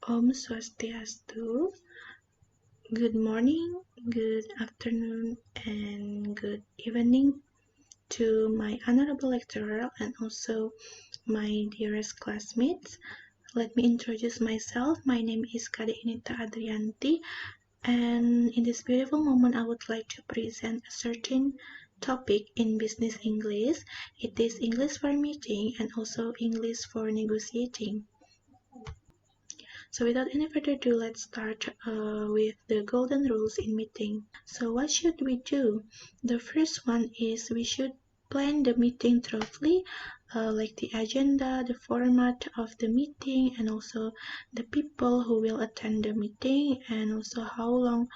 Om Swastiastu. Good morning, good afternoon, and good evening to my honorable lecturer and also my dearest classmates. Let me introduce myself. My name is Kade Inita Adrianti, and in this beautiful moment, I would like to present a certain topic in business English. It is English for meeting and also English for negotiating. So without any further ado, let's start with the golden rules in meeting. So what should we do? The first one is we should plan the meeting thoroughly, like the agenda, the format of the meeting, and also the people who will attend the meeting, and also how long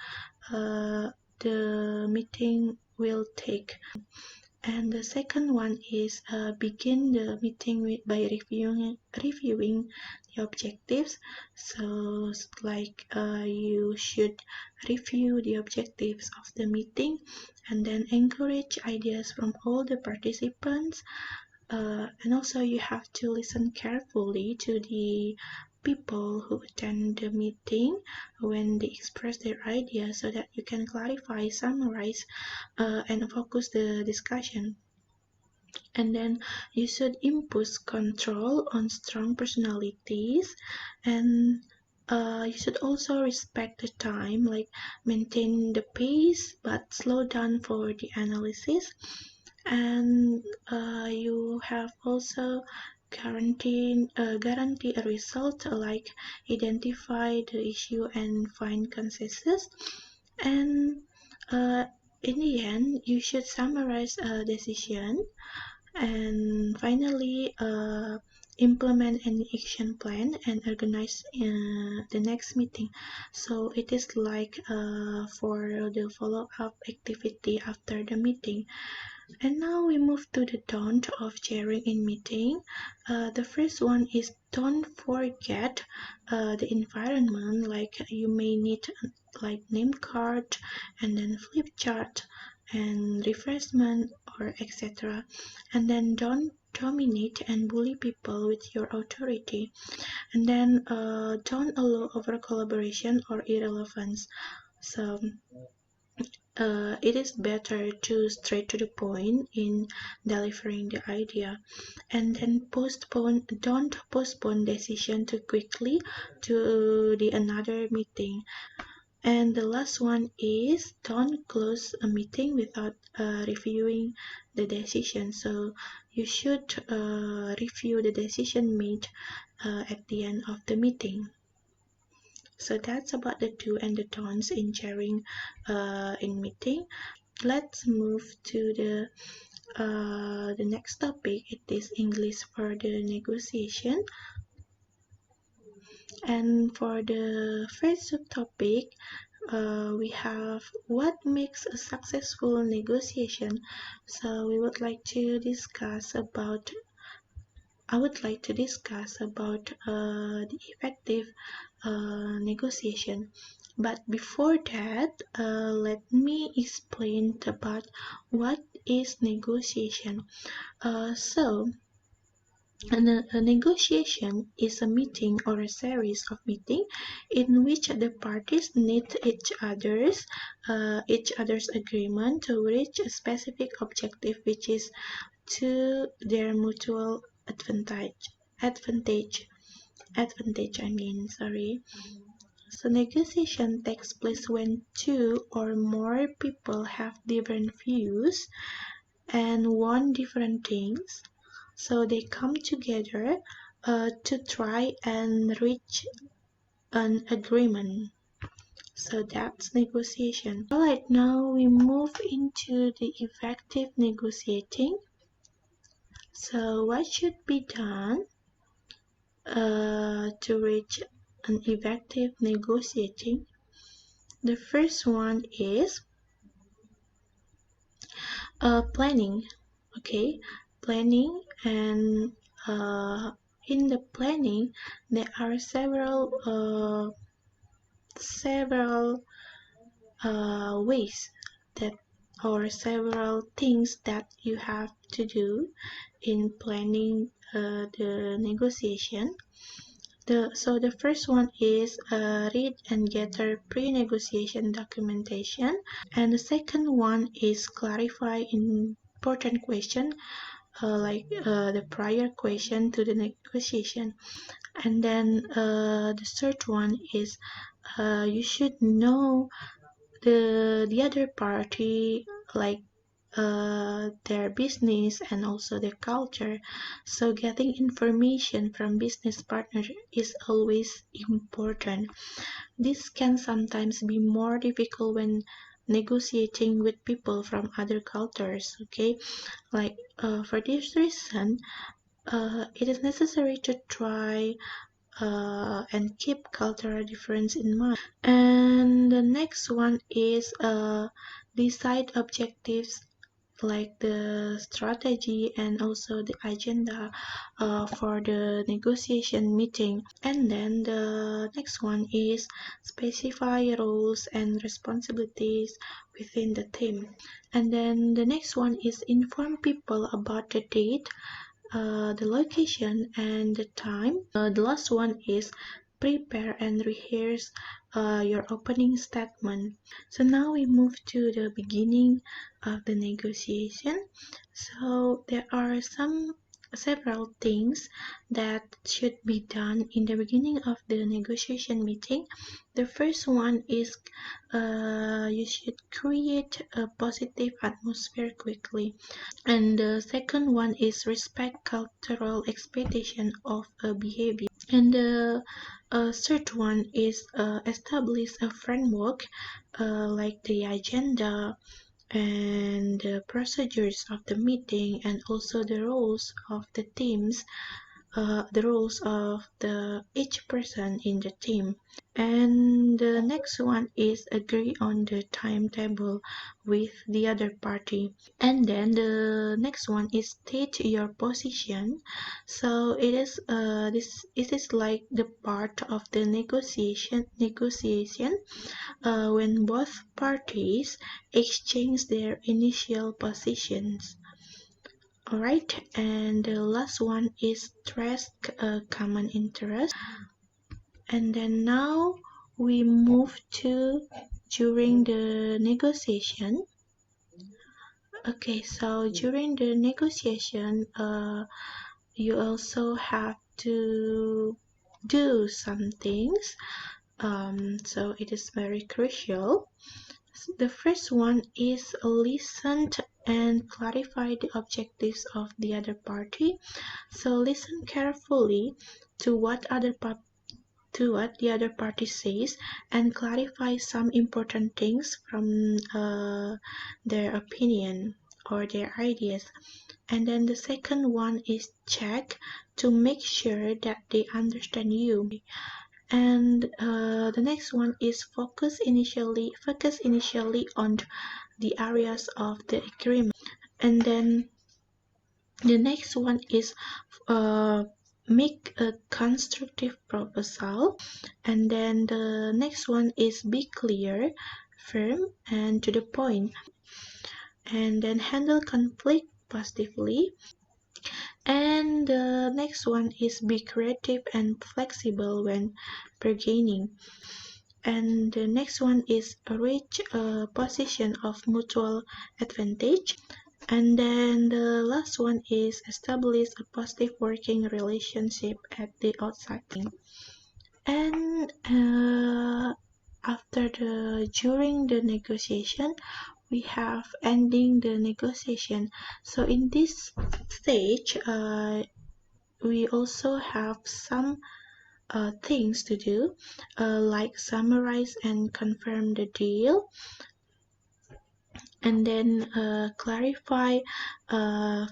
the meeting will take. And the second one is begin the meeting by reviewing the objectives. So like you should review the objectives of the meeting and then encourage ideas from all the participants. And also you have to listen carefully to the people who attend the meeting when they express their ideas so that you can clarify, summarize, and focus the discussion. And then you should impose control on strong personalities, and you should also respect the time, like maintain the pace but slow down for the analysis. And you have also guarantee a result, like identify the issue and find consensus. And uh, in the end, you should summarize a decision, and finally implement an action plan and organize the next meeting. So it is like for the follow-up activity after the meeting. And now we move to the don't of sharing in meeting. The first one is don't forget the environment, like you may need like name card and then flip chart and refreshment or etc. And then don't dominate and bully people with your authority. And then don't allow over collaboration or irrelevance. So it is better to straight to the point in delivering the idea. And then don't postpone decision too quickly to the another meeting. And the last one is don't close a meeting without reviewing the decision. So you should review the decision made at the end of the meeting. So that's about the do and the don'ts in sharing in meeting. Let's move to the next topic. It is English for the negotiation. And for the first subtopic, we have what makes a successful negotiation. So we would like to discuss about. I would like to discuss about the effective negotiation. But before that, let me explain about what is negotiation. So, a negotiation is a meeting or a series of meetings in which the parties need each other's agreement to reach a specific objective, which is to their mutual advantage. Advantage. I mean, sorry. So negotiation takes place when two or more people have different views and want different things. So they come together to try and reach an agreement. So that's negotiation. Alright, now we move into the effective negotiating. So what should be done to reach an effective negotiating? The first one is planning. Okay, planning, and in the planning there are several ways that or several things that you have to do in planning the negotiation. The first one is read and gather pre-negotiation documentation, and the second one is clarify important question, the prior question to the negotiation. And then the third one is you should know the other party, like their business and also their culture. So getting information from business partners is always important. This can sometimes be more difficult when negotiating with people from other cultures. Okay, for this reason, it is necessary to try and keep cultural difference in mind. And the next one is decide objectives, like the strategy and also the agenda for the negotiation meeting. And then the next one is specify roles and responsibilities within the team. And then the next one is inform people about the date, the location and the time. The last one is prepare and rehearse your opening statement. So now we move to the beginning of the negotiation. So there are several things that should be done in the beginning of the negotiation meeting. The first one is you should create a positive atmosphere quickly. And the second one is respect cultural expectation of a behavior. And the third one is establish a framework, like the agenda and the procedures of the meeting and also the roles of the teams, the roles of each person in the team. And the next one is agree on the timetable with the other party. And then the next one is state your position. So it is like the part of the negotiation when both parties exchange their initial positions. Alright, and the last one is stress common interest. And then now we move to during the negotiation. Okay, so during the negotiation, you also have to do some things. So it is very crucial. The first one is listen and clarify the objectives of the other party. So listen carefully to what the other party says and clarify some important things from their opinion or their ideas. And then the second one is check to make sure that they understand you. And the next one is focus initially on the areas of the agreement. And then the next one is make a constructive proposal. And then the next one is be clear, firm and to the point. And then handle conflict positively. And the next one is be creative and flexible when bargaining. And the next one is reach a position of mutual advantage. And then the last one is establish a positive working relationship at the outside. And during the negotiation, we have ending the negotiation. So in this stage, we also have some things to do, like summarize and confirm the deal, and then clarify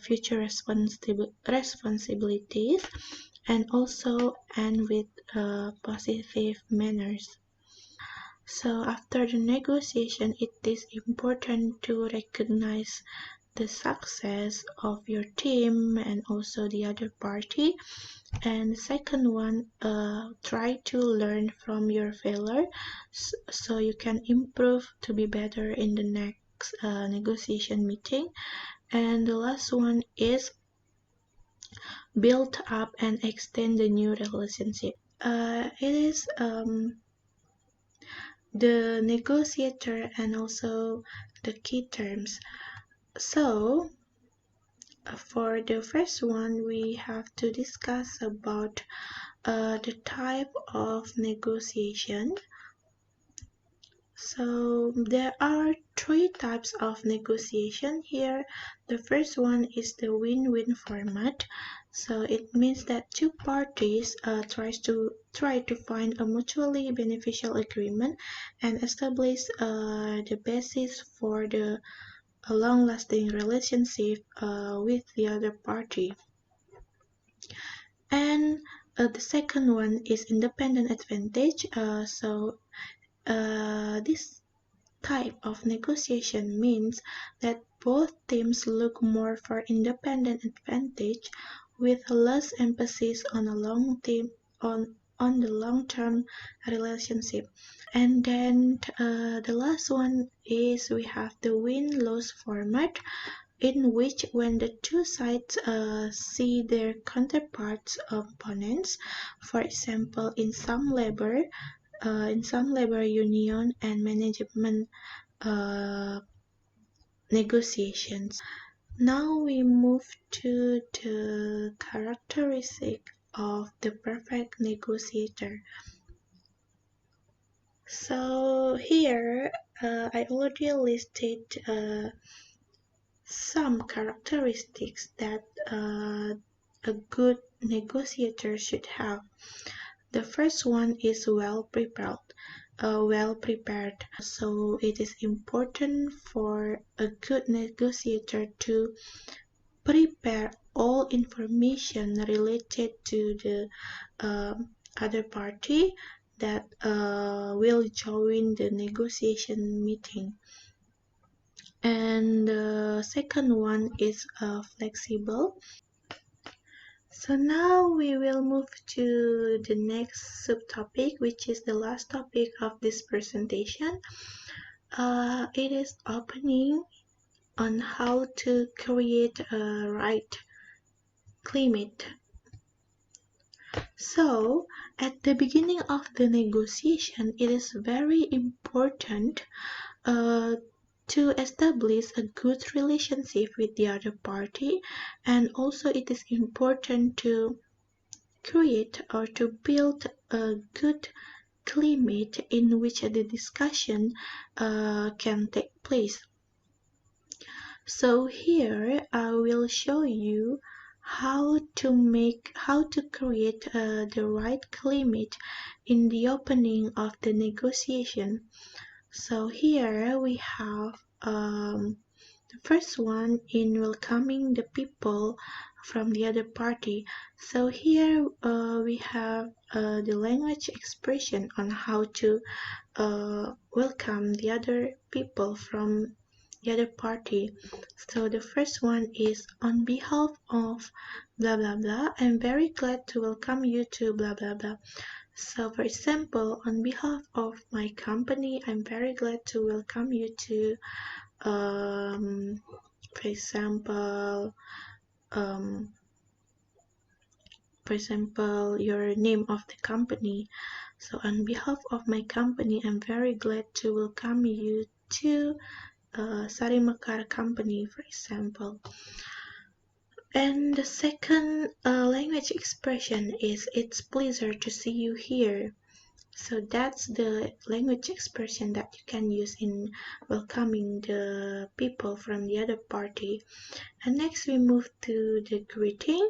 future responsibilities, and also end with positive manners. So after the negotiation, it is important to recognize the success of your team and also the other party. And the second one, try to learn from your failure so you can improve to be better in the next negotiation meeting. And the last one is build up and extend the new relationship. it is the negotiator and also the key terms. So for the first one, we have to discuss about the type of negotiation. So there are three types of negotiation here. The first one is the win-win format. So it means that two parties try to find a mutually beneficial agreement and establish the basis for a long-lasting relationship with the other party. And the second one is independent advantage. This type of negotiation means that both teams look more for independent advantage with less emphasis on the long-term relationship. And then the last one is we have the win-lose format, in which when the two sides see their counterparts opponents, for example in some labor union and management negotiations. Now we move to the characteristic of the perfect negotiator. So here I already listed some characteristics that a good negotiator should have. The first one is well prepared. So it is important for a good negotiator to prepare all information related to the other party that will join the negotiation meeting. And the second one is flexible. So now we will move to the next subtopic, which is the last topic of this presentation. It is opening on how to create a right climate. So at the beginning of the negotiation, it is very important to establish a good relationship with the other party, and also it is important to create or to build a good climate in which the discussion can take place. So here I will show you how to create the right climate in the opening of the negotiation. So here we have the first one in welcoming the people from the other party. So here we have the language expression on how to welcome the other people from the other party. So the first one is on behalf of blah blah blah. I'm very glad to welcome you to blah blah blah. So for example, on behalf of my company, I'm very glad to welcome you to for example your name of the company. So on behalf of my company, I'm very glad to welcome you to Sarimakar company, for example. And the second language expression is it's pleasure to see you here. So that's the language expression that you can use in welcoming the people from the other party. And next we move to the greeting.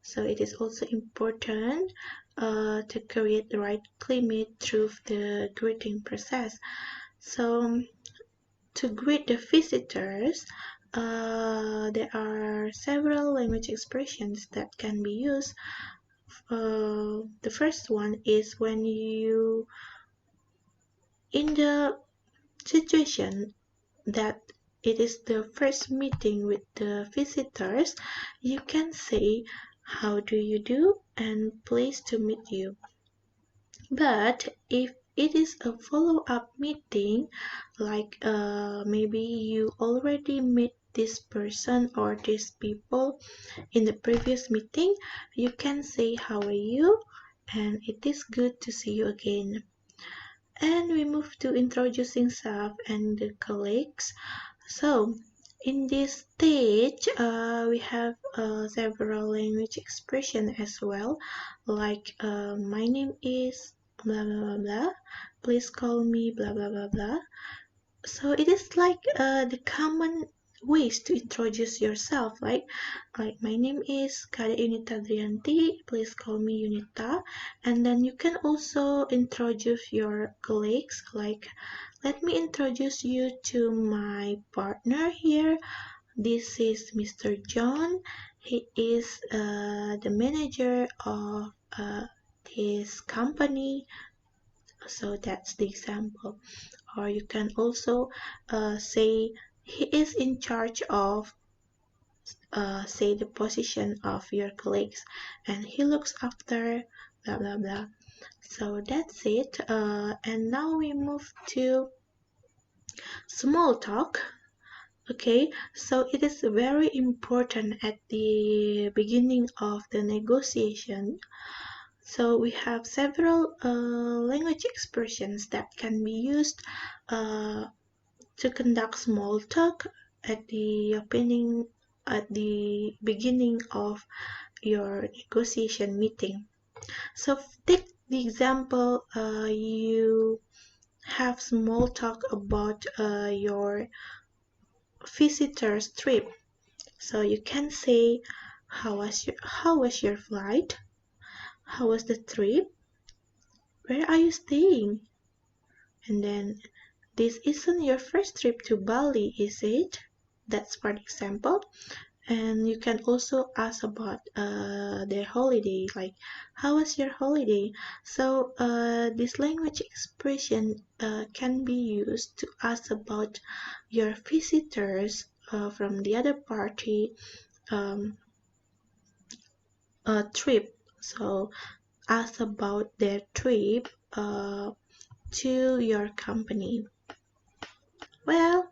So it is also important to create the right climate through the greeting process. So to greet the visitors, there are several language expressions that can be used. The first one is when you in the situation that it is the first meeting with the visitors, you can say how do you do and pleased to meet you. But if it is a follow-up meeting, like maybe you already met this person or these people in the previous meeting, you can say how are you and it is good to see you again. And we move to introducing self and the colleagues. So, in this stage, we have several language expression as well, like my name is blah blah blah blah. Please call me blah blah blah blah. So it is like the common ways to introduce yourself, right? Like my name is Kade Unita Drianti, please call me Unita. And then you can also introduce your colleagues, like let me introduce you to my partner here. This is Mr. John. He is the manager of this company. So that's the example. Or you can also say he is in charge of say the position of your colleagues, and he looks after blah blah blah. So that's it, and now we move to small talk. Okay, so it is very important at the beginning of the negotiation. So we have several language expressions that can be used uh, to conduct small talk at the opening at the beginning of your negotiation meeting. So take the example, you have small talk about your visitor's trip. So you can say, how was your flight? How was the trip? Where are you staying? And then, this isn't your first trip to Bali, is it? That's for example. And you can also ask about their holiday, like how was your holiday. So this language expression can be used to ask about your visitors from the other party um, trip. So ask about their trip to your company. Well,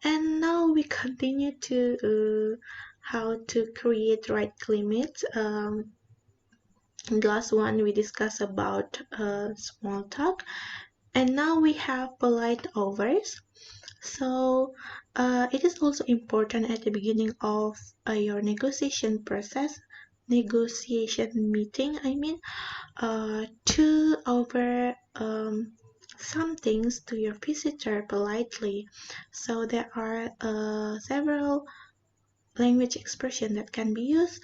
and now we continue to how to create right limits. In the last one we discussed about small talk, and now we have polite overs. So it is also important at the beginning of your negotiation meeting, I mean, to over some things to your visitor politely. So there are several language expression that can be used,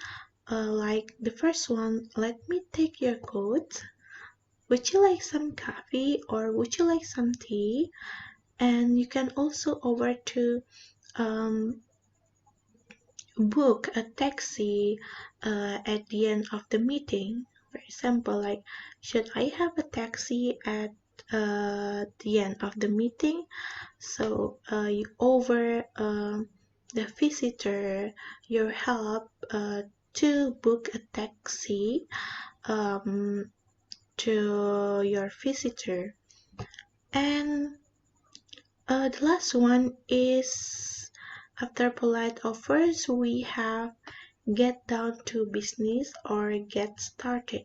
like the first one, let me take your coat. Would you like some coffee or would you like some tea? And you can also over to um, book a taxi at the end of the meeting. For example, like, should I have a taxi at the end of the meeting? So you over the visitor your help to book a taxi um, to your visitor. And the last one is, after polite offers, we have get down to business or get started.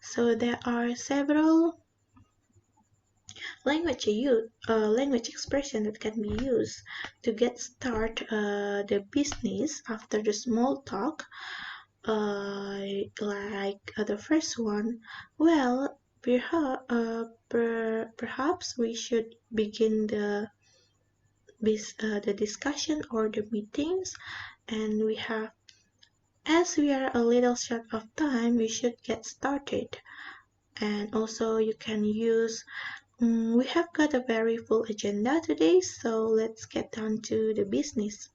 So there are several language expression that can be used to get start the business after the small talk. Like the first one, well, perhaps we should begin the discussion or the meetings, and we have, as we are a little short of time, we should get started. And also you can use, we have got a very full agenda today, so let's get down to the business.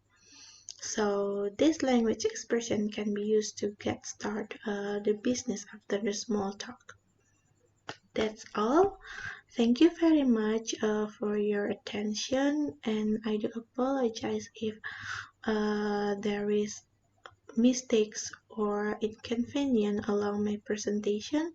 So this language expression can be used to get start the business after the small talk. That's all. Thank you very much for your attention, and I do apologize if there is mistakes or inconvenience along my presentation.